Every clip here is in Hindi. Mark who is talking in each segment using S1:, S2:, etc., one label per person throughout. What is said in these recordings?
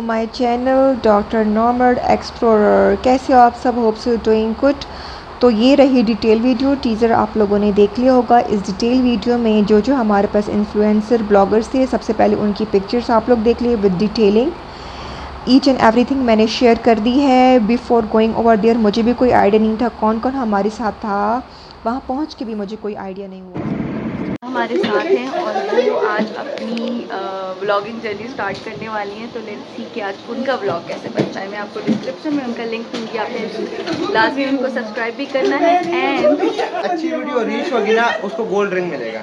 S1: To my channel doctor nomad explorer. कैसे हो आप सब? Hopes you doing good. तो ये रही डिटेल वीडियो, टीज़र आप लोगों ने देख लिया होगा। इस डिटेल वीडियो में जो जो हमारे पास इन्फ्लुएंसर ब्लॉगर्स थे, सबसे पहले उनकी पिक्चर्स आप लोग देख लिए with detailing. Each and everything मैंने शेयर कर दी है। बिफ़ोर गोइंग ओवर देयर मुझे भी कोई आइडिया नहीं था कौन कौन हमारे साथ था, वहाँ पहुँच के भी मुझे कोई आइडिया नहीं हुआ।
S2: हमारे साथ हैं और वो आज अपनी व्लॉगिंग जर्नी स्टार्ट करने वाली हैं। तो लेट्स सी कि आज उनका व्लॉग कैसे बनता है। मैं आपको डिस्क्रिप्शन में उनका लिंक दूँगी, आपने लाजमी उनको सब्सक्राइब भी करना है। एंड
S3: अच्छी वीडियो रीच होगी ना, उसको गोल्ड रिंग मिलेगा।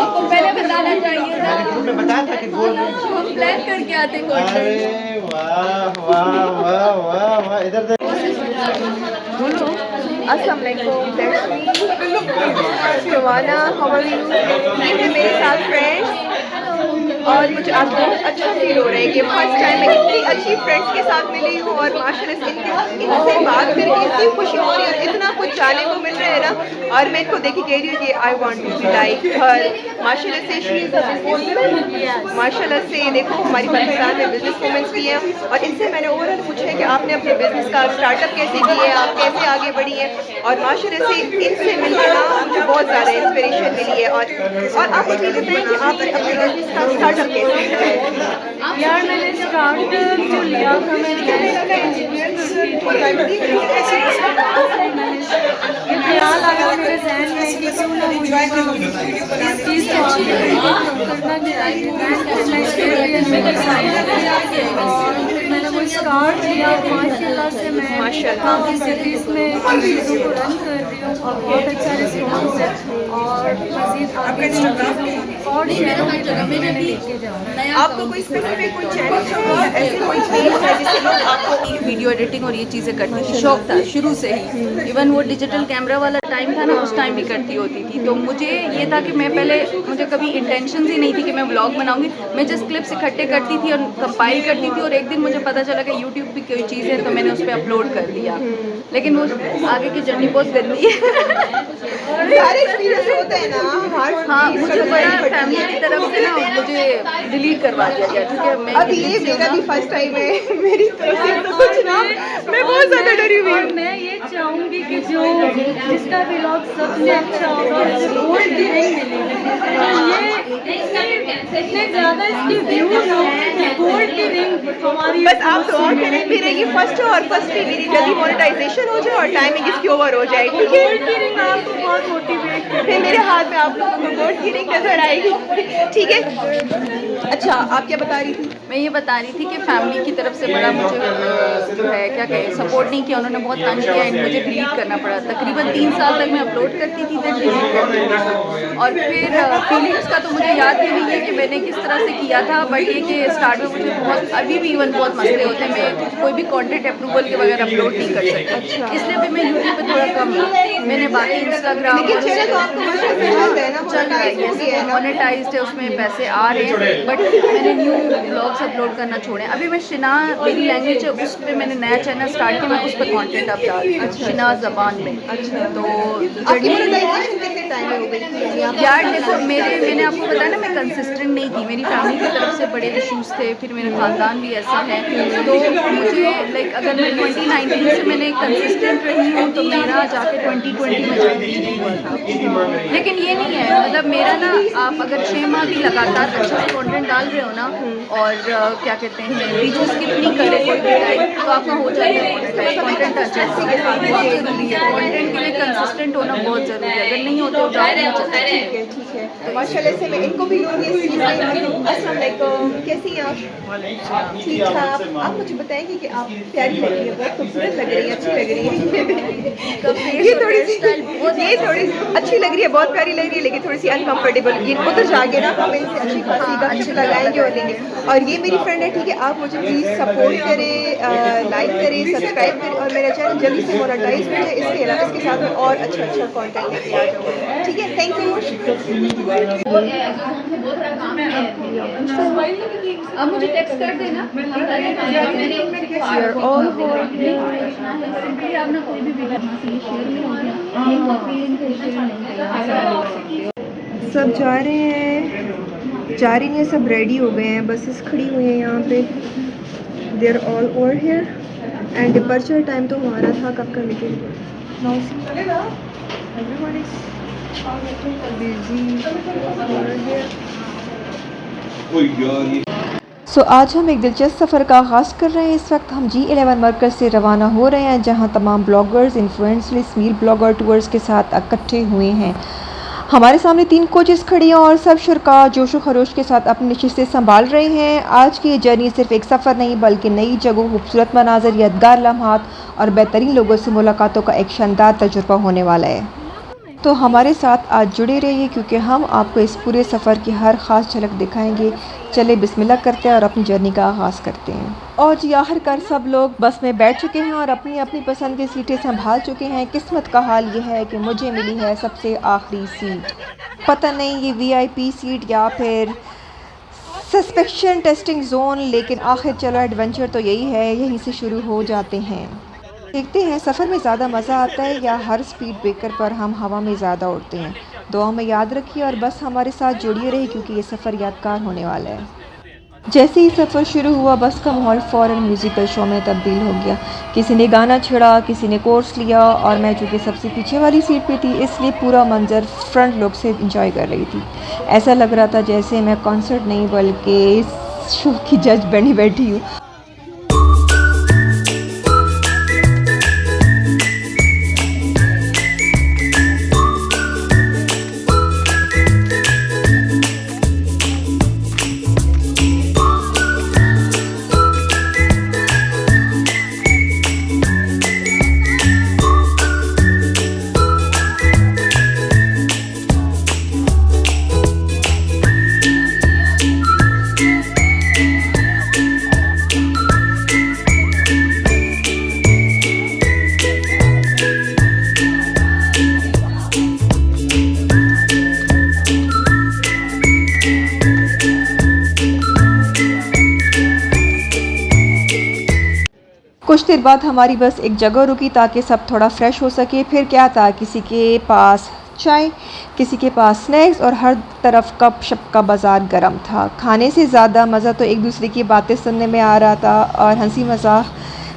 S2: आपको पहले बताना चाहिए था,
S3: मैंने ग्रुप में बताया था कि गोल्ड रिंग।
S2: हम प्लान करके आते हैं गोल्ड
S3: अरे
S2: रिंग।
S3: वाह वाह वाह वाह वाह, इधर देख।
S2: बोलो।
S1: अस्सलाम वालेकुम, रवाना, हाउ आर यू? ये है मेरे साथ फ्रेंड्स और मुझे आज बहुत अच्छा फील हो रहा है कि फर्स्ट टाइम मैं इतनी अच्छी फ्रेंड्स के साथ मिली हूँ और माशाल्लाह से इनसे बात करके इतनी खुशी हो रही है और इतना कुछ जाने को मिल रहा है ना। और मैं इनको देखी कह रही हूँ कि I want to be like her. माशाल्लाह से शी इज़ अ माशाल्लाह से देखो हमारी पाकिस्तान में बिजनेस वुमेंस भी हैं और इनसे मैंने ओवरऑल पूछा है कि आपने अपने बिजनेस का स्टार्टअप कैसे किया है, आप कैसे आगे बढ़ी हैं। और माशाल्लाह से इनसे मिलकर ना मुझे बहुत ज़्यादा इंस्पिरेशन मिली है। और आप मुझे बताएं कि आपने अपने बिजनेस का स्टार्टअप कैसे किया है?
S2: यार मैंने स्टार्ट जो लिया था, मैंने इंजीनियर ख्याल आया मेरे जहन में कि क्यों ना मुझे इस चीज़ को आगे करना चाहिए। और मैंने वो स्टार्ट किया। माशाल्लाह से मैं काफ़ी सिटीज़ में चीज़ों को रन कर रही हूँ और बहुत अच्छा रिस्पॉन्स है। और मज़ीद आगे और शहरों की जगह में मैंने लेके जाऊँ।
S1: आपको कोई स्पेसिफिक कोई चैनल है, ऐसे कोई चीज़ है जिससे लोग आपको
S2: वीडियो एडिटिंग और ये चीज़ें करती थी, शौक था शुरू से ही। इवन वो डिजिटल कैमरा वाला टाइम था ना, उस टाइम भी करती होती थी। तो मुझे ये था कि मैं पहले, मुझे कभी इंटेंशन ही नहीं थी कि मैं व्लॉग बनाऊंगी। मैं जस्ट क्लिप्स इकट्ठे करती थी और कंपाइल करती थी। और एक दिन मुझे पता चला कि यूट्यूब भी कोई चीज़ है, तो मैंने उस पर अपलोड कर दिया। लेकिन वो आगे की जर्नी बहुत गंदी है।
S1: सारे एक्सपीरियंस होते हैं ना।
S2: हाँ, मुझे बड़ा फैमिली की तरफ से ना मुझे डिलीट करवा दिया गया, ठीक है। मैं
S1: अब ये मेरा भी फर्स्ट टाइम है मेरी तरफ से, तो कुछ ना मैं बहुत ज़्यादा डरी हुई हूँ।
S2: मैं ये चाहूँगी कि जो जिसका व्लॉग सबसे अच्छा होगा गोल्ड की रिंग मिलेगी। ये इतने ज़्यादा इसकी व्यूज हो, गोल्ड की रिंग हमारी।
S1: बस आप दुआ करें मेरा ये फर्स्ट हो और फर्स्ट भी मेरी जल्दी मोनेटाइजेशन हो जाए और टाइमिंग इसकी ओवर हो जाए, ठीक है।
S2: गोल्ड की रिंग आपको बहुत मोटिवेट
S1: फिर
S2: करेगी।
S1: मेरे हाथ में आप लोगों को गोल्ड की रिंग नजर आएगी, ठीक है। अच्छा, आप क्या बता रही थी?
S2: मैं ये बता रही थी कि फैमिली की तरफ से बड़ा मुझे जो है क्या कहें सपोर्ट नहीं किया। उन्होंने बहुत तंग किया एंड मुझे डिलीट करना पड़ा। तकरीबन 3 साल तक मैं अपलोड करती थी, फिर डिलीट करती थी। और फिर फीलिंग्स का तो मुझे याद भी नहीं है कि मैंने किस तरह से किया था। बट ये कि स्टार्ट में मुझे बहुत, अभी भी इवन बहुत मसले होते हैं। मैं कोई भी कंटेंट अप्रूवल के बगैर अपलोड नहीं कर सकती, इसलिए भी मैं यूट्यूब पे थोड़ा कम हूँ। मैंने बाकी इंस्टाग्राम
S1: लेकिन चैनल तो आपको माशाल्लाह है ना,
S2: चल रहा है, मोनेटाइज्ड है, उसमें पैसे आ रहे हैं। बट मैंने न्यू ब्लॉग्स अपलोड करना छोड़े। अभी मैं शिना, मेरी लैंग्वेज है, उस पर मैंने नया चैनल स्टार्ट किया। मैं उस पर कंटेंट अब डाल रही हूँ, शिना ज़बान में। तो
S1: आपकी मोनेटाइजेशन कितने टाइम में हो गई?
S2: यार देखो, मैंने आपको बताया ना, मैं कंसिस्टेंट नहीं थी। मेरी फैमिली की तरफ से बड़े इश्यूज़ थे, फिर मेरा ख़ानदान भी ऐसा है। तो मुझे लाइक अगर मैं 2019 से मैंने कंसिस्टेंट रही हूँ तो मेरा जाके 2020 में जाके नहीं हुआ था। लेकिन ये नहीं है, मतलब मेरा ना, आप अगर 6 माह भी लगातार अच्छे से कंटेंट डाल रहे हो ना और क्या कहते हैं रीच स्किप नहीं करे कोई भी टाइम, तो आपका हो जाएगा मोनेटाइज। कंटेंट अच्छा है, बहुत ज़रूरी है। कंटेंट के लिए कंसिस्टेंट होना बहुत ज़रूरी है। अगर नहीं होते तो डालना चाहिए।
S1: ठीक है। तो माशाल्लाह से मैं इनको भी लूँगी इस चीज़ में। अस्सलाम वालेकुम, कैसी हैं आप? ठीक ठाक। आप मुझे बताएंगे कि आप प्यारी लग रही है, बहुत खूबसूरत लग रही है, अच्छी लग रही है। ये थोड़ी अच्छी लग रही है, बहुत प्यारी लग रही है, लेकिन थोड़ी सी अनकंफर्टेबल। ये उधर जाके ना हम इनसे अच्छी खासी गपशप लगाएंगे और लेंगे। और ये मेरी फ्रेंड है, ठीक है। आप मुझे प्लीज़ सपोर्ट करें, लाइक करें, सब्सक्राइब करें और मेरा चैनल जल्दी से मोनेटाइज हो जाए। इसके साथ में और अच्छा कंटेंट लेके आ जाऊँगा, ठीक है। Thank you.
S2: अब मुझे टेक्स्ट कर देना।
S1: सब जा रहे हैं जा रही हैं, सब रेडी हो गए हैं, बसेस खड़ी हुई हैं यहाँ पे, they are all over here and departure time तो हमारा था कब का, लेकिन now see everyone is busy over here. So आज हम एक दिलचस्प सफ़र का आगाज़ कर रहे हैं। इस वक्त हम G11 मरकज़ से रवाना हो रहे हैं, जहां तमाम ब्लॉगर्स, इन्फ्लुएंसर्स, मील ब्लॉगर टूर्स के साथ इकट्ठे हुए हैं। हमारे सामने 3 कोचेस खड़ी हैं और सब शुरा जोशो खरोश के साथ अपनी नशिस्तें संभाल रहे हैं। आज की ये जर्नी सिर्फ एक सफ़र नहीं बल्कि नई जगहों, खूबसूरत मनाज़र, यादगार लम्हात और बेहतरीन लोगों से मुलाकातों का एक शानदार तजुर्बा होने वाला है। तो हमारे साथ आज जुड़े रहिए क्योंकि हम आपको इस पूरे सफ़र की हर ख़ास झलक दिखाएंगे। चले बिस्मिल्लाह करते हैं और अपनी जर्नी का आगाज़ करते हैं। और जी आखिरकार सब लोग बस में बैठ चुके हैं और अपनी अपनी पसंद की सीटें संभाल चुके हैं। किस्मत का हाल ये है कि मुझे मिली है सबसे आखिरी सीट। पता नहीं ये VIP सीट या फिर सस्पेक्शन टेस्टिंग जोन, लेकिन आखिर चलो एडवेंचर तो यही है, यहीं से शुरू हो जाते हैं। देखते हैं सफ़र में ज़्यादा मज़ा आता है या हर स्पीड ब्रेकर पर हम हवा में ज़्यादा उड़ते हैं। दुआ में याद रखिए और बस हमारे साथ जुड़िए रहिए क्योंकि ये सफ़र यादगार होने वाला है। जैसे ही सफ़र शुरू हुआ बस का माहौल फ़ौरन म्यूज़िकल शो में तब्दील हो गया। किसी ने गाना छेड़ा, किसी ने कोर्स लिया और मैं चूँकि सबसे पीछे वाली सीट पे थी इसलिए पूरा मंजर फ्रंट लोग से इंजॉय कर रही थी। ऐसा लग रहा था जैसे मैं कॉन्सर्ट नहीं बल्कि इस शो की जज बनी बैठी हूँ। कुछ देर बाद हमारी बस एक जगह रुकी ताकि सब थोड़ा फ्रेश हो सके। फिर क्या था, किसी के पास चाय, किसी के पास स्नैक्स और हर तरफ कप शप का बाज़ार गर्म था। खाने से ज़्यादा मज़ा तो एक दूसरे की बातें सुनने में आ रहा था और हंसी मज़ाक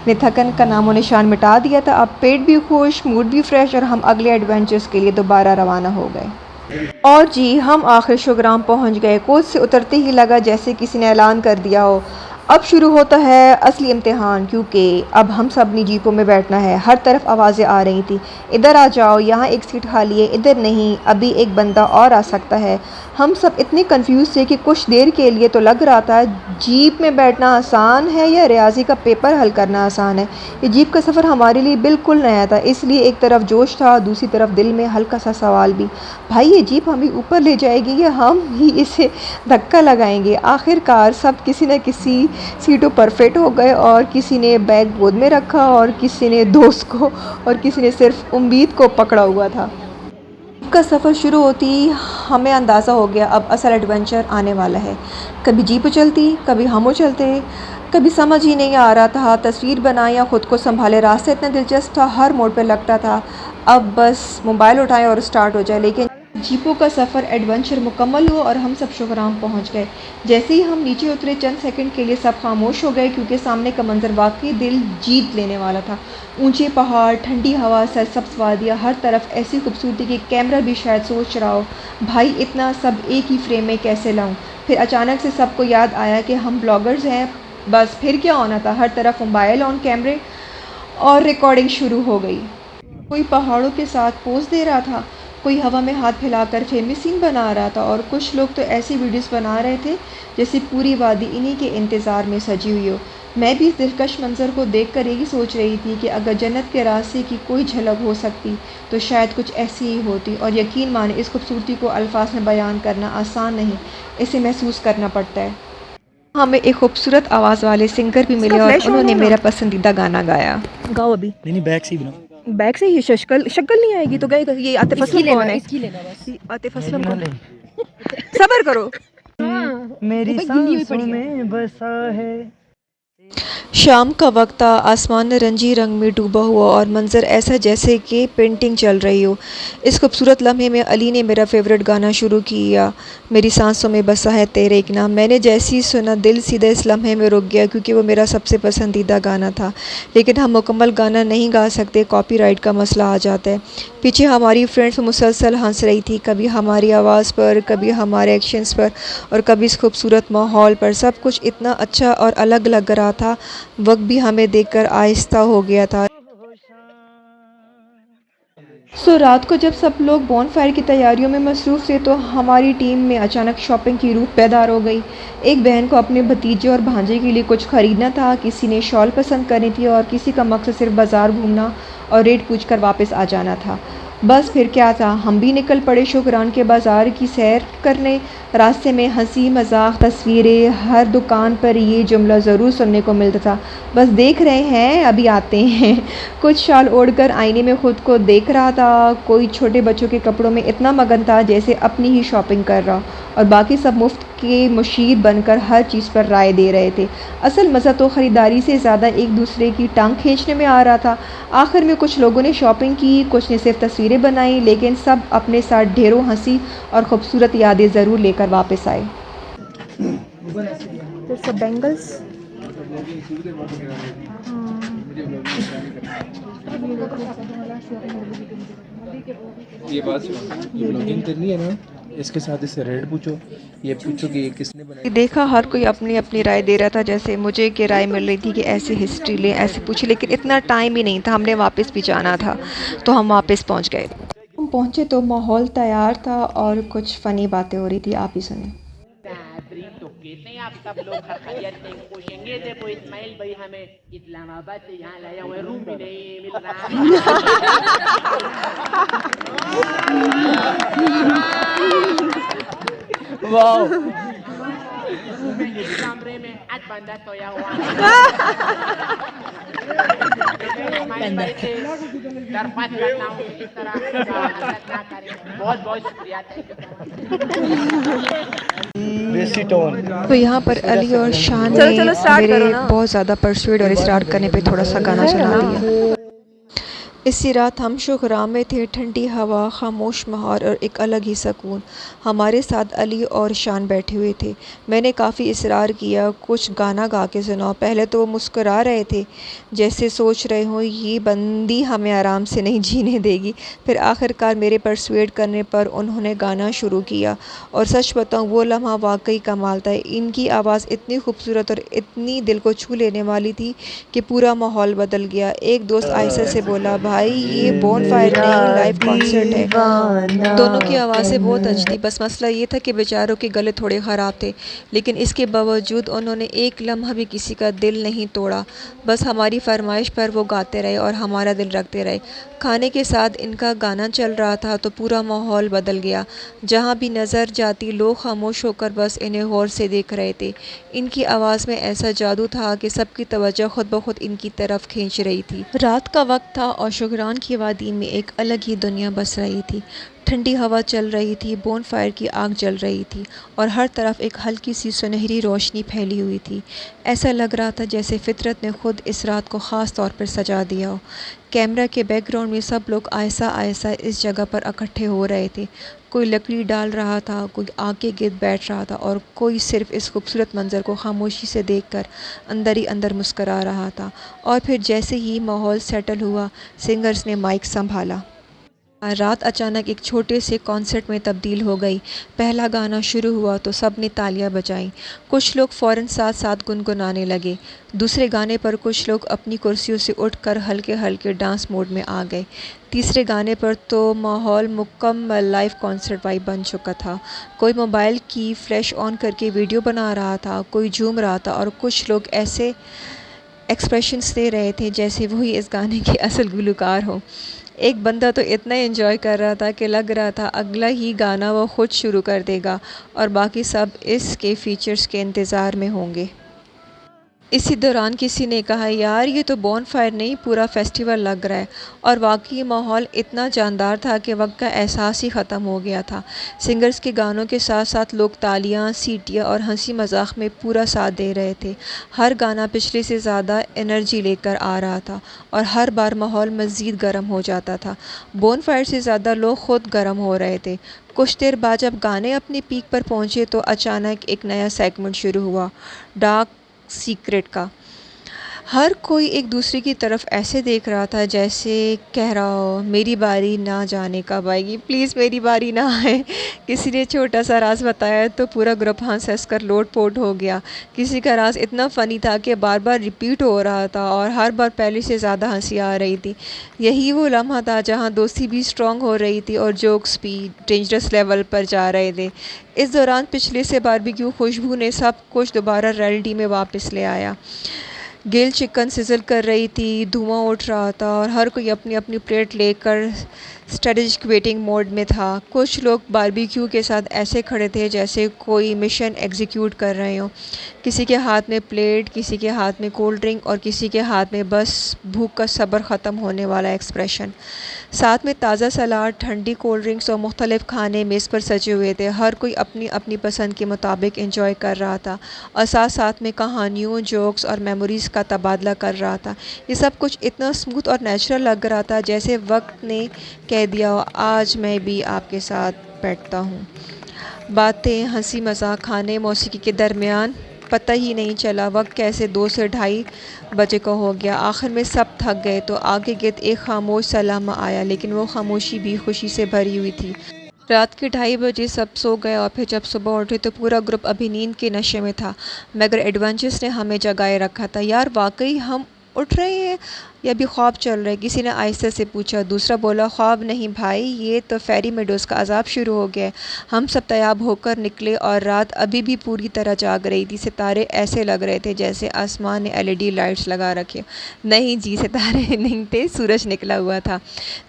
S1: ने थकन का नामो निशान मिटा दिया था। अब पेट भी खुश, मूड भी फ्रेश और हम अगले एडवेंचर्स के लिए दोबारा रवाना हो गए। और जी हम आखिर शोग्राम पहुंच गए। कोच से उतरते ही लगा जैसे किसी ने ऐलान कर दिया हो, अब शुरू होता है असली इम्तिहान, क्योंकि अब हम सब अपनी जीपों में बैठना है। हर तरफ आवाज़ें आ रही थी, इधर आ जाओ, यहाँ एक सीट खाली है, इधर नहीं, अभी एक बंदा और आ सकता है। हम सब इतने कंफ्यूज थे कि कुछ देर के लिए तो लग रहा था जीप में बैठना आसान है या रियाजी का पेपर हल करना आसान है। ये जीप का सफ़र हमारे लिए बिल्कुल नया था, इसलिए एक तरफ जोश था, दूसरी तरफ दिल में हल्का सा सवाल भी, भाई ये जीप हमें ऊपर ले जाएगी या हम ही इसे धक्का लगाएंगे। आखिरकार सब किसी न किसी सीटों पर फिट हो गए और किसी ने बैग गोद में रखा और किसी ने दोस्त को और किसी ने सिर्फ उम्मीद को पकड़ा हुआ था। का सफ़र शुरू होती हमें अंदाज़ा हो गया अब असल एडवेंचर आने वाला है। कभी जीप चलती, कभी हम चलते, कभी समझ ही नहीं आ रहा था तस्वीर बनाए या ख़ुद को संभाले। रास्ता इतना दिलचस्प था, हर मोड़ पे लगता था अब बस मोबाइल उठाएं और स्टार्ट हो जाए। लेकिन जीपों का सफ़र एडवेंचर मुकम्मल हुआ और हम सब शोग्राम पहुंच गए। जैसे ही हम नीचे उतरे चंद सेकंड के लिए सब खामोश हो गए क्योंकि सामने का मंजर वाकई दिल जीत लेने वाला था। ऊंचे पहाड़, ठंडी हवा, सरसब्ज़ वादियाँ, हर तरफ ऐसी खूबसूरती कि कैमरा भी शायद सोच रहा हो भाई इतना सब एक ही फ्रेम में कैसे लाऊं। फिर अचानक से सबको याद आया कि हम ब्लॉगर्स हैं, बस फिर क्या होना था। हर तरफ मोबाइल ऑन, कैमरे और रिकॉर्डिंग शुरू हो गई। कोई पहाड़ों के साथ पोज दे रहा था, कोई हवा में हाथ फैलाकर फेमस सीन बना रहा था और कुछ लोग तो ऐसी वीडियोस बना रहे थे जैसे पूरी वादी इन्हीं के इंतज़ार में सजी हुई हो। मैं भी इस दिलकश मंज़र को देखकर यही सोच रही थी कि अगर जन्नत के रास्ते की कोई झलक हो सकती तो शायद कुछ ऐसी ही होती। और यकीन माने इस खूबसूरती को अल्फाज में बयान करना आसान नहीं, इसे महसूस करना पड़ता है। हमें एक खूबसूरत आवाज़ वाले सिंगर भी मिले और उन्होंने मेरा पसंदीदा गाना गाया। गाओ अभी।
S4: नहीं बैक से ही बना,
S1: बैग से ही शक्ल नहीं आएगी तो गए। ये आतिफ असलम कौन है? आतिफ असलम कौन? सबर करो।
S4: मेरी सांसों में बसा है
S1: शाम का वक्त था, आसमान नारंगी रंग में डूबा हुआ और मंज़र ऐसा जैसे कि पेंटिंग चल रही हो। इस खूबसूरत लम्हे में अली ने मेरा फेवरेट गाना शुरू किया, मेरी सांसों में बसा है तेरे एक नाम। मैंने जैसे ही सुना दिल सीधे इस लम्हे में रुक गया, क्योंकि वो मेरा सबसे पसंदीदा गाना था। लेकिन हम मुकम्मल गाना नहीं गा सकते, कॉपीराइट का मसला आ जाता है। पीछे हमारी फ्रेंड्स मुसलसल हंस रही थी, कभी हमारी आवाज़ पर, कभी हमारे एक्शंस पर और कभी इस खूबसूरत माहौल पर। सब कुछ इतना अच्छा और अलग लग रहा था। वक्त भी हमें देखकर आहिस्ता हो गया था। रात को जब सब लोग बॉनफायर की तैयारियों में मसरूफ़ थे, तो हमारी टीम में अचानक शॉपिंग की रूह पैदार हो गई। एक बहन को अपने भतीजे और भांजे के लिए कुछ ख़रीदना था, किसी ने शॉल पसंद करनी थी और किसी का मकसद सिर्फ बाज़ार घूमना और रेट पूछ कर वापस आ जाना था। बस फिर क्या था, हम भी निकल पड़े शुक्रान के बाज़ार की सैर करने। रास्ते में हंसी मजाक तस्वीरें, हर दुकान पर ये जुमला ज़रूर सुनने को मिलता था, बस देख रहे हैं अभी आते हैं। कुछ शाल ओढ़कर आईने में ख़ुद को देख रहा था, कोई छोटे बच्चों के कपड़ों में इतना मगन था जैसे अपनी ही शॉपिंग कर रहा, और बाकी सब मुफ्त के मुशीर बनकर हर चीज़ पर राय दे रहे थे। असल मज़ा तो ख़रीदारी से ज़्यादा एक दूसरे की टांग खींचने में आ रहा था। आखिर में कुछ लोगों ने शॉपिंग की, कुछ ने सिर्फ तस्वीरें बनाई, लेकिन सब अपने साथ ढेरों हंसी और ख़ूबसूरत यादें ज़रूर लेकर वापस आए। बैंगल्स
S4: ये बात सुनो, ये ब्लॉगिंग करनी है ना, इसके साथ इससे रेट पूछो, ये पूछो कि ये किसने बनाई।
S1: देखा, हर कोई अपनी अपनी राय दे रहा था। जैसे मुझे की राय मिल रही थी कि ऐसे हिस्ट्री ले, ऐसे पूछे, लेकिन इतना टाइम ही नहीं था, हमने वापस भी जाना था, तो हम वापस पहुंच गए। हम पहुंचे तो माहौल तैयार था और कुछ फ़नी बातें हो रही थी, आप ही सुनिए।
S5: तो कहते हैं आप सब लोग हर खैरियत से पूछेंगे। देखो इस्माइल भाई हमें इस्लामाबाद से यहाँ लाया हुआ, रूम भी नहीं मिल रहा वाह, कमरे में आज बंदा सोया हुआ इस्माइल भाई से दरख्वास्त करता हूँ इस तरह मदद ना करें। बहुत बहुत शुक्रिया,
S1: तो यहाँ पर अली और शान ने मेरे बहुत ज़्यादा परसुएड और स्टार्ट करने पे थोड़ा सा गाना सुना दिया। इसी रात हम शुक्रान में थे, ठंडी हवा, खामोश माहौल और एक अलग ही सुकून। हमारे साथ अली और शान बैठे हुए थे। मैंने काफ़ी इसरार किया, कुछ गाना गा के सुनाओ। पहले तो वो मुस्कुरा रहे थे, जैसे सोच रहे हो ये बंदी हमें आराम से नहीं जीने देगी। फिर आखिरकार मेरे परसुएड करने पर उन्होंने गाना शुरू किया, और सच बताऊँ वो लम्हा वाकई कमाल था। इनकी आवाज़ इतनी खूबसूरत और इतनी दिल को छू लेने वाली थी कि पूरा माहौल बदल गया। एक दोस्त आयशा से बोला, भाई ये बॉनफायर नहीं, लाइव कॉन्सर्ट है। दोनों की आवाज़ें बहुत अच्छी थी, बस मसला ये था कि बेचारों के गले थोड़े ख़राब थे, लेकिन इसके बावजूद उन्होंने एक लम्हा भी किसी का दिल नहीं तोड़ा। बस हमारी फरमाइश पर वो गाते रहे और हमारा दिल रखते रहे। खाने के साथ इनका गाना चल रहा था तो पूरा माहौल बदल गया। जहाँ भी नज़र जाती लोग खामोश होकर बस इन्हें गौर से देख रहे थे। इनकी आवाज़ में ऐसा जादू था कि सबकी तवज्जो खुद ब खुद इनकी तरफ खींच रही थी। रात का वक्त था और शुक्रान की वादी में एक अलग ही दुनिया बस रही थी। ठंडी हवा चल रही थी, बोनफायर की आग जल रही थी और हर तरफ एक हल्की सी सुनहरी रोशनी फैली हुई थी। ऐसा लग रहा था जैसे फितरत ने खुद इस रात को ख़ास तौर पर सजा दिया हो। कैमरा के बैकग्राउंड में सब लोग आहिस्ता आहिस्ता इस जगह पर इकट्ठे हो रहे थे। कोई लकड़ी डाल रहा था, कोई आग के गिर्द बैठ रहा था और कोई सिर्फ इस खूबसूरत मंज़र को खामोशी से देखकर अंदर ही अंदर मुस्करा रहा था। और फिर जैसे ही माहौल सेटल हुआ, सिंगर्स ने माइक संभाला। रात अचानक एक छोटे से कॉन्सर्ट में तब्दील हो गई। पहला गाना शुरू हुआ तो सब ने तालियां बजाईं। कुछ लोग फ़ौरन साथ साथ गुनगुनाने लगे। दूसरे गाने पर कुछ लोग अपनी कुर्सियों से उठकर हल्के हल्के डांस मोड में आ गए। तीसरे गाने पर तो माहौल मुकम्मल लाइव कॉन्सर्ट वाइब बन चुका था। कोई मोबाइल की फ्लैश ऑन करके वीडियो बना रहा था, कोई झूम रहा था और कुछ लोग ऐसे एक्सप्रेशंस दे रहे थे जैसे वही इस गाने के असल गुलकार हो। एक बंदा तो इतना एंजॉय कर रहा था कि लग रहा था अगला ही गाना वो खुद शुरू कर देगा और बाकी सब इसके फीचर्स के इंतज़ार में होंगे। इसी दौरान किसी ने कहा, यार ये तो बॉनफायर नहीं पूरा फेस्टिवल लग रहा है। और वाकई माहौल इतना जानदार था कि वक्त का एहसास ही ख़त्म हो गया था। सिंगर्स के गानों के साथ साथ लोग तालियां, सीटियां और हंसी मजाक में पूरा साथ दे रहे थे। हर गाना पिछले से ज़्यादा एनर्जी लेकर आ रहा था और हर बार माहौल मज़ीद गर्म हो जाता था। बॉनफायर से ज़्यादा लोग ख़ुद गर्म हो रहे थे। कुछ देर बाद जब गाने अपनी पीक पर पहुँचे तो अचानक एक नया सेगमेंट शुरू हुआ, डार्क सीक्रेट का। हर कोई एक दूसरे की तरफ ऐसे देख रहा था जैसे कह रहा हो, मेरी बारी ना जाने कब आएगी, प्लीज़ मेरी बारी ना आए। किसी ने छोटा सा राज बताया तो पूरा ग्रुप हंस हंस कर लोटपोट हो गया। किसी का राज इतना फ़नी था कि बार बार रिपीट हो रहा था और हर बार पहले से ज़्यादा हंसी आ रही थी। यही वो लम्हा था जहाँ दोस्ती भी स्ट्रॉन्ग हो रही थी और जोक्स भी डेंजरस लेवल पर जा रहे थे। इस दौरान पिछले से बारबेक्यू खुशबू ने सब कुछ दोबारा रियलिटी में वापस ले आया। ग्रिल चिकन सिजल कर रही थी, धुआं उठ रहा था और हर कोई अपनी अपनी प्लेट लेकर स्ट्रेटेजिक वेटिंग मोड में था। कुछ लोग बारबेक्यू के साथ ऐसे खड़े थे जैसे कोई मिशन एग्जीक्यूट कर रहे हो। किसी के हाथ में प्लेट, किसी के हाथ में कोल्ड ड्रिंक और किसी के हाथ में बस भूख का सब्र ख़त्म होने वाला एक्सप्रेशन। साथ में ताज़ा सलाद, ठंडी कोल्ड ड्रिंक्स और मुख्तलिफ खाने मेज़ पर सजे हुए थे। हर कोई अपनी अपनी पसंद के मुताबिक एंजॉय कर रहा था और साथ साथ में कहानियों, जोक्स और मेमोरीज़ का तबादला कर रहा था। ये सब कुछ इतना स्मूथ और नेचुरल लग रहा था जैसे वक्त ने कह दिया हो, आज मैं भी आपके साथ बैठता हूँ। बातें, हंसी मजाक, खाने, मौसीकी के दरमियान पता ही नहीं चला वक्त कैसे 2 से ढाई बजे का हो गया। आखिर में सब थक गए तो आगे गिर्द एक खामोश सा लम्हा आया, लेकिन वो खामोशी भी खुशी से भरी हुई थी। रात के 2:30 बजे सब सो गए और फिर जब सुबह उठे तो पूरा ग्रुप अभी नींद के नशे में था, मगर एडवेंचर्स ने हमें जगाए रखा था। यार वाकई हम उठ रहे हैं या भी ख्वाब चल रहा है, किसी ने आहिस्ते से पूछा। दूसरा बोला, ख्वाब नहीं भाई, ये तो फेरी मेडोज़ का अजाब शुरू हो गया है। हम सब तैयार होकर निकले और रात अभी भी पूरी तरह जाग रही थी। सितारे ऐसे लग रहे थे जैसे आसमान ने LED लाइट्स लगा रखे। नहीं जी, सितारे नहीं थे, सूरज निकला हुआ था।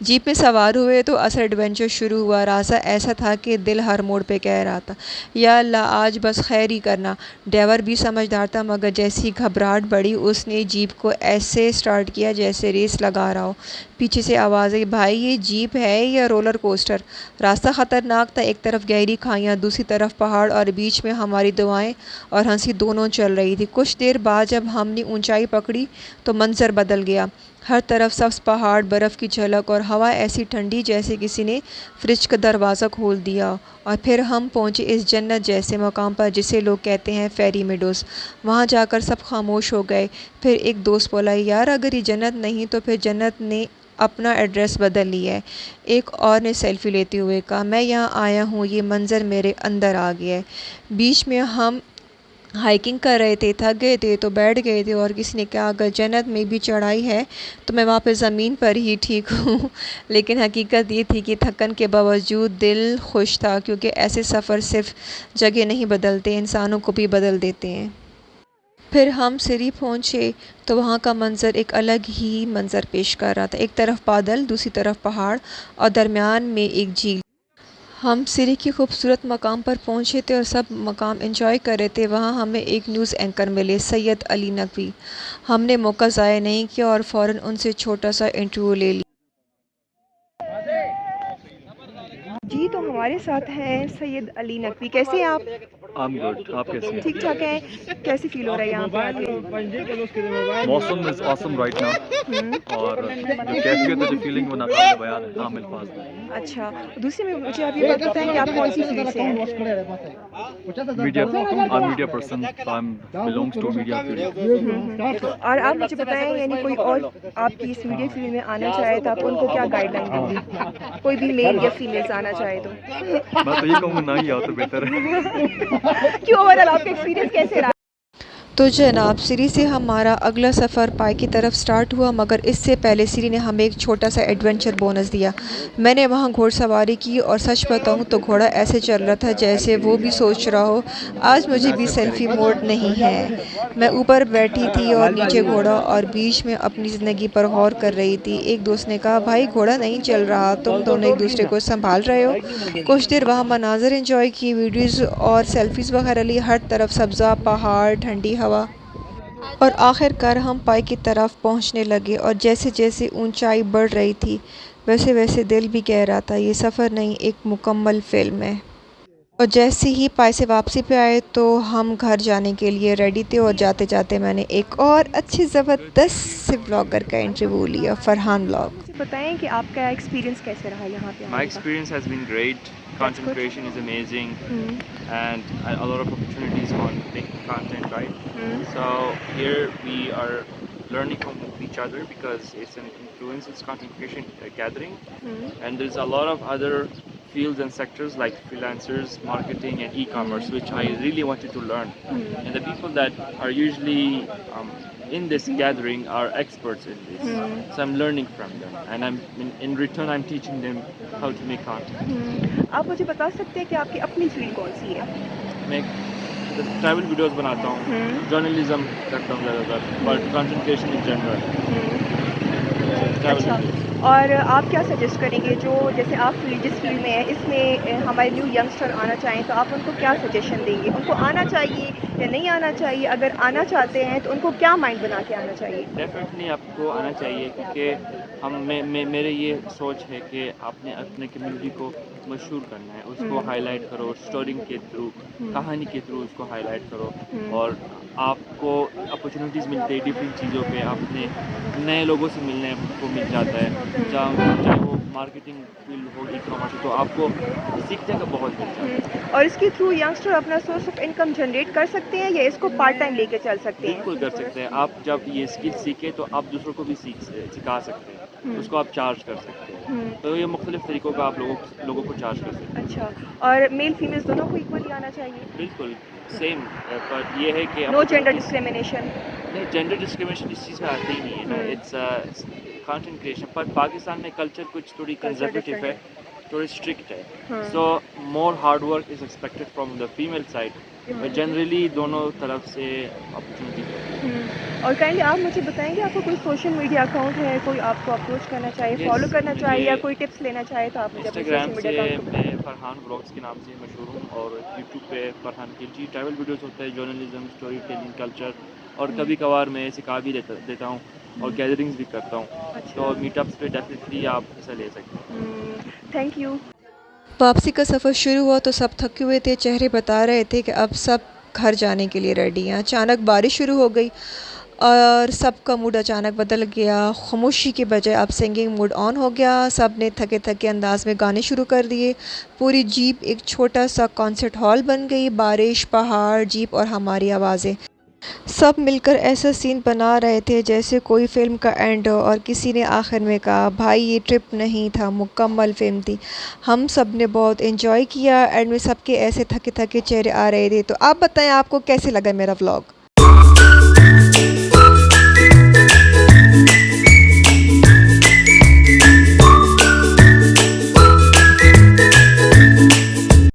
S1: जीप में सवार हुए तो असल एडवेंचर शुरू हुआ। रास्ता ऐसा था कि दिल हर मोड़ पे कह रहा था, या अल्लाह आज बस खैर ही करना। ड्राइवर भी समझदार था, मगर जैसी घबराहट बढ़ी उसने जीप को ऐसे स्टार्ट किया जैसे रेस लगा रहा हो। पीछे से आवाज़ आई, भाई ये जीप है या रोलर कोस्टर। रास्ता ख़तरनाक था, एक तरफ गहरी खाइयाँ, दूसरी तरफ पहाड़ और बीच में हमारी दुआएं और हंसी दोनों चल रही थी। कुछ देर बाद जब हमने ऊंचाई पकड़ी तो मंजर बदल गया। हर तरफ सब्ज़ पहाड़, बर्फ़ की झलक और हवा ऐसी ठंडी जैसे किसी ने फ्रिज का दरवाज़ा खोल दिया। और फिर हम पहुँचे इस जन्नत जैसे मकाम पर जिसे लोग कहते हैं फेरी मेडोज़। वहाँ जाकर सब खामोश हो गए। फिर एक दोस्त बोला, यार अगर ये जन्नत नहीं तो फिर जन्नत ने अपना एड्रेस बदल लिया है। एक और ने सेल्फ़ी लेते हुए कहा, मैं यहाँ आया हूँ, ये मंज़र मेरे अंदर आ गया है। बीच में हम हाइकिंग कर रहे थे, थक गए थे तो बैठ गए थे और किसी ने कहा, अगर जन्नत में भी चढ़ाई है तो मैं वहाँ पे ज़मीन पर ही ठीक हूँ। लेकिन हकीकत ये थी कि थकन के बावजूद दिल खुश था, क्योंकि ऐसे सफ़र सिर्फ जगह नहीं बदलते, इंसानों को भी बदल देते हैं। फिर हम सिरी पहुँचे तो वहाँ का मंज़र एक अलग ही मंज़र पेश कर रहा था। एक तरफ बादल, दूसरी तरफ पहाड़ और दरमियान में एक झील। हम सिरी की खूबसूरत मकाम पर पहुँचे थे और सब मकाम एंजॉय कर रहे थे। वहाँ हमें एक न्यूज़ एंकर मिले, सैयद अली नकवी। हमने मौका ज़ाया नहीं किया और फ़ौरन उनसे छोटा सा इंटरव्यू ले लिया। जी, तो हमारे साथ हैं सैयद अली नकवी। कैसे हैं आप?
S6: गुड, आप कैसे हैं?
S1: ठीक ठाक हैं। कैसी फील हो रहा है यहाँ पे आके?
S6: मौसम इज ऑसम राइट नाउ और जो कैफियत है, जो फीलिंग वो नाकाबिल बयान है, काम अल्फाज में।
S1: अच्छा, दूसरे में मुझे आप ये बात बताएं कि आप कौन सी फील्ड से हैं?
S6: Media, I am media person, I am belongs to media field.
S1: और आप मुझे बताएं, यानी कोई और आपकी इस मीडिया फील्ड में आना चाहे तो आप उनको क्या गाइडलाइन देंगे? कोई भी मेल या फीमेल्स आना चाहे तो?
S6: मैं तो ये कहूँगा ना ही आओ तो बेहतर है।
S1: क्यों, ओवरऑल आपका एक्सपीरियंस कैसे रहा? तो जनाब, सिरी से हमारा अगला सफ़र पाई की तरफ स्टार्ट हुआ, मगर इससे पहले सिरी ने हमें एक छोटा सा एडवेंचर बोनस दिया। मैंने वहाँ घोड़सवारी की और सच बताऊँ तो घोड़ा ऐसे चल रहा था जैसे वो भी सोच रहा हो, आज मुझे भी सेल्फ़ी मोड नहीं है। मैं ऊपर बैठी थी और नीचे घोड़ा, और बीच में अपनी ज़िंदगी पर गौर कर रही थी। एक दोस्त ने कहा, भाई घोड़ा नहीं चल रहा, तुम दोनों एक दूसरे को संभाल रहे हो। कुछ देर वहाँ मनाज़र एंजॉय की, वीडियोज़ और सेल्फ़ीज़ वगैरह ली। हर तरफ सब्ज़ा, पहाड़, ठंडी हवा। और आखिरकार हम पाई की तरफ पहुंचने लगे और जैसे जैसे ऊंचाई बढ़ रही थी वैसे वैसे दिल भी कह रहा था ये सफ़र नहीं एक मुकम्मल फ़िल्म है। और जैसे ही पाई से वापसी पे आए तो हम घर जाने के लिए रेडी थे और जाते जाते मैंने एक और अच्छे ज़बरदस्त से ब्लॉगर का इंटरव्यू लिया, फरहान ब्लॉग। मुझे बताएं कि आपका एक्सपीरियंस कैसे रहा यहाँ पे?
S7: My experience has been great. Content creation is amazing, and a lot of opportunities on making content, right? So here we are learning from each other because it's an influencers content creation gathering, and there's a lot of other fields and sectors like freelancers, marketing, and e-commerce, which I really wanted to learn. And the people that are usually in this gathering are experts in this, so I'm learning from them, and in return I'm teaching them how to make content.
S1: आप मुझे बता सकते हैं कि आपकी अपनी फील्ड कौन सी है?
S7: मैं ट्रैवल वीडियोस बनाता हूँ, जर्नलिज्म करता हूँ ज़्यादातर, but content creation in general.
S1: अच्छा, और आप क्या सजेस्ट करेंगे जो जैसे आप जिस फील्ड में हैं इसमें हमारे न्यू यंगस्टर आना चाहें तो आप उनको क्या सजेशन देंगे? उनको आना चाहिए या नहीं आना चाहिए? अगर आना चाहते हैं तो उनको क्या माइंड बना के आना चाहिए?
S7: डेफिनेटली आपको आना चाहिए क्योंकि मेरे ये सोच है कि आपने अपने कम्युनिटी को मशहूर करना है, उसको हाईलाइट करो, स्टोरी के थ्रू, कहानी के थ्रू उसको हाईलाइट करो, और आपको अपॉर्चुनिटीज़ मिलती है डिफरेंट चीज़ों पे, अपने नए लोगों से मिलने को मिल जाता है, चाहे वो मार्केटिंग फील्ड हो, ई-कॉमर्स, तो आपको सीखने का बहुत मिलता है।
S1: और इसके थ्रू यंगस्टर अपना सोर्स ऑफ इनकम जनरेट कर सकते हैं या इसको पार्ट टाइम लेके चल सकते हैं?
S7: बिल्कुल कर सकते हैं। आप जब ये स्किल सीखें तो आप दूसरों को भी सिखा सकते हैं, उसको आप चार्ज कर सकते हैं, तो ये मुख्तलिफ तरीक़ों का आप लोगों को चार्ज कर सकते हैं।
S1: अच्छा, और मेल फीमेल्स दोनों को इक्वली आना चाहिए?
S7: बिल्कुल सेम, पर ये है कि
S1: नो जेंडर डिस्क्रिमिनेशन?
S7: नहीं, जेंडर डिस्क्रिमिनेशन इस चीज़ में आती ही नहीं है ना, इट्स कंटेंट क्रिएशन। पर पाकिस्तान में कल्चर कुछ थोड़ी कंजर्वेटिव है, थोड़ी स्ट्रिक्ट है, so more hard work is expected from the female side, but generally दोनों तरफ से अपॉर्चुनिटी है।
S1: और काइंडली आप मुझे बताएंगे आपका कोई सोशल मीडिया अकाउंट है, कोई आपको अप्रोच करना चाहिए, फॉलो करना चाहिए या कोई टिप्स लेना चाहे तो आप मुझे अपने
S7: इंस्टाग्राम
S1: सोशल
S7: से
S1: मीडिया अकाउंट?
S7: मैं फरहान ब्लॉग्स के नाम से मशहूर हूँ, और यूट्यूब पे फरहान खिलजी ट्रैवल वीडियोस होते हैं, जर्नलिज्म, स्टोरी टेलिंग, कल्चर, और कभी कभार मैं सिखा भी देता हूँ और गैदरिंग्स भी करता हूँ, तो मीटअप्स पे डेफिनेटली आप हिस्सा ले सकते हैं।
S1: Thank you.
S8: वापसी का सफ़र शुरू हुआ तो सब थके हुए थे, चेहरे बता रहे थे कि अब सब घर जाने के लिए रेडी हैं। अचानक बारिश शुरू हो गई और सबका मूड अचानक बदल गया। खामोशी के बजाय अब सिंगिंग मूड ऑन हो गया। सब ने थके थके अंदाज में गाने शुरू कर दिए। पूरी जीप एक छोटा सा कॉन्सर्ट हॉल बन गई। बारिश, पहाड़, जीप और हमारी आवाज़ें सब मिलकर ऐसा सीन बना रहे थे जैसे कोई फ़िल्म का एंड हो। और किसी ने आखिर में कहा, भाई ये ट्रिप नहीं था, मुकम्मल फ़िल्म थी। हम सब ने बहुत एंजॉय किया। एंड में सबके ऐसे थके थके चेहरे आ रहे थे। तो आप बताएं आपको कैसे लगा मेरा व्लॉग?